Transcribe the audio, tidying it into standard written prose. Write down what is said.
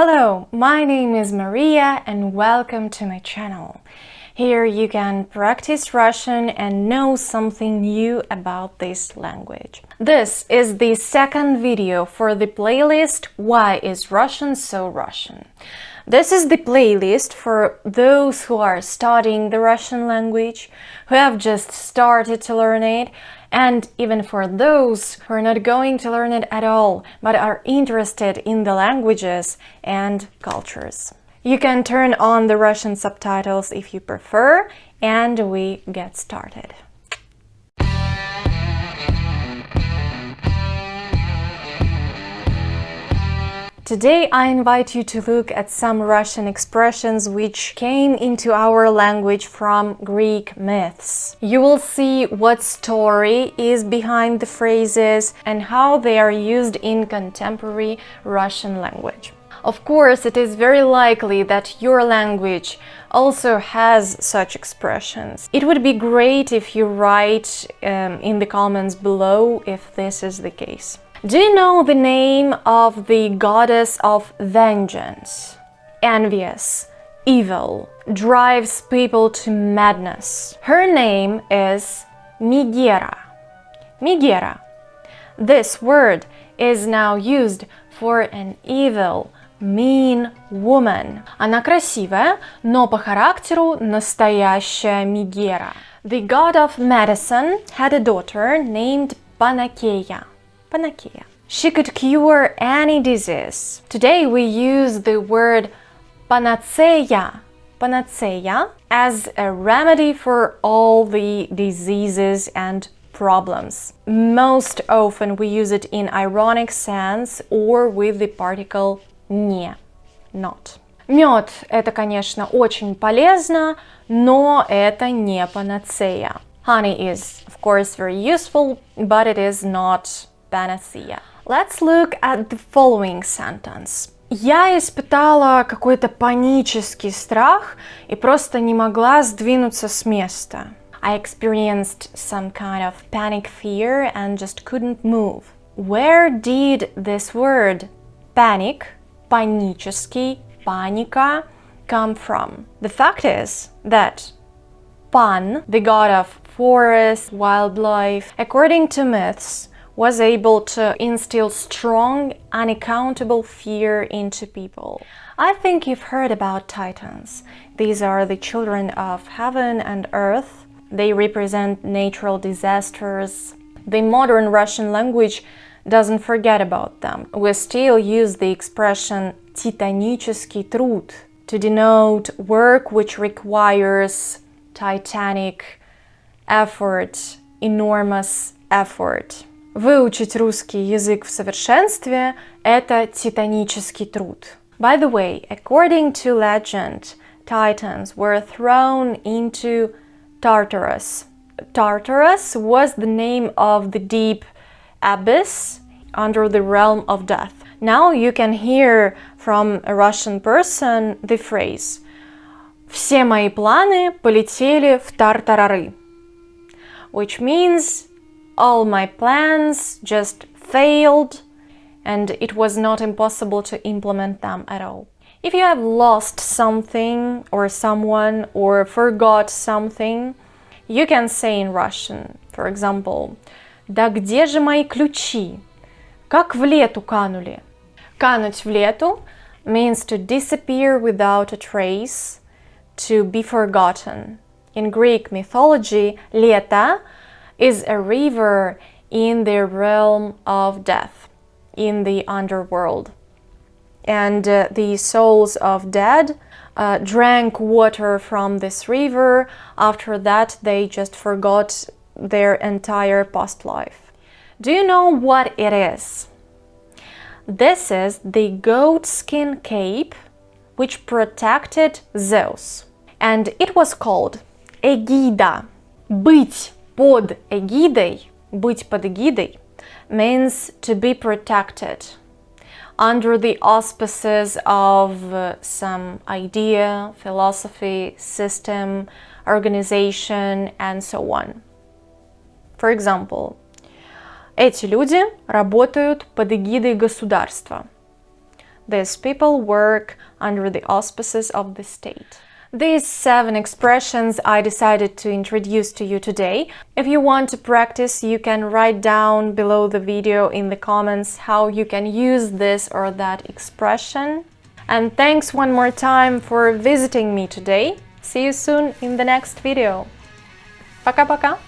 Hello, my name is Maria and welcome to my channel. Here you can practice Russian and know something new about this language. This is the second video for the playlist Why is Russian so Russian? This is the playlist for those who are studying the Russian language, who have just started to learn it, and even for those who are not going to learn it at all, but are interested in the languages and cultures. You can turn on the Russian subtitles if you prefer, and we get started. Today I invite you to look at some Russian expressions which came into our language from Greek myths. You will see what story is behind the phrases and how they are used in contemporary Russian language. Of course, it is very likely that your language also has such expressions. It would be great if you write in the comments below if this is the case. Do you know the name of the goddess of vengeance? Envious, evil, drives people to madness. Her name is Megera. Megera. This word is now used for an evil, mean woman. Она красивая, но по характеру настоящая Megera. The god of medicine had a daughter named Panakeia. Panakeia. She could cure any disease. Today we use the word panacea, panacea, as a remedy for all the diseases and problems. Most often we use it in ironic sense or with the particle не, not. Мед – это, конечно, очень полезно, но это не панацея. Honey is, of course, very useful, but it is not panacea. Let's look at the following sentence. Я испытала какой-то панический страх и просто не могла сдвинуться с места. I experienced some kind of panic fear and just couldn't move. Where did this word panic, панический, паника, come from? The fact is that Pan, the god of forest, wildlife, according to myths, was able to instill strong, unaccountable fear into people. I think you've heard about Titans. These are the children of heaven and earth. They represent natural disasters. The modern Russian language doesn't forget about them. We still use the expression титанический труд to denote work which requires titanic effort, enormous effort. Выучить русский язык в совершенстве – это титанический труд. By the way, according to legend, Titans were thrown into Tartarus. Tartarus was the name of the deep abyss under the realm of death. Now you can hear from a Russian person the phrase «Все мои планы полетели в тартарары», which means all my plans just failed and it was not impossible to implement them at all. If you have lost something or someone or forgot something, you can say in Russian, for example, «Да где же мои ключи? Как в лету канули?» Кануть в лету means to disappear without a trace, to be forgotten. In Greek mythology, Leta is a river in the realm of death, in the underworld. And the souls of dead drank water from this river. After that, they just forgot their entire past life. Do you know what it is? This is the goatskin cape which protected Zeus. And it was called эгида. Быть под эгидой, быть под эгидой, means to be protected under the auspices of some idea, philosophy, system, organization, and so on. For example, эти люди работают под эгидой государства. These people work under the auspices of the state. These 7 expressions I decided to introduce to you today. If you want to practice, you can write down below the video in the comments how you can use this or that expression. And thanks one more time for visiting me today. See you soon in the next video. Пока-пока!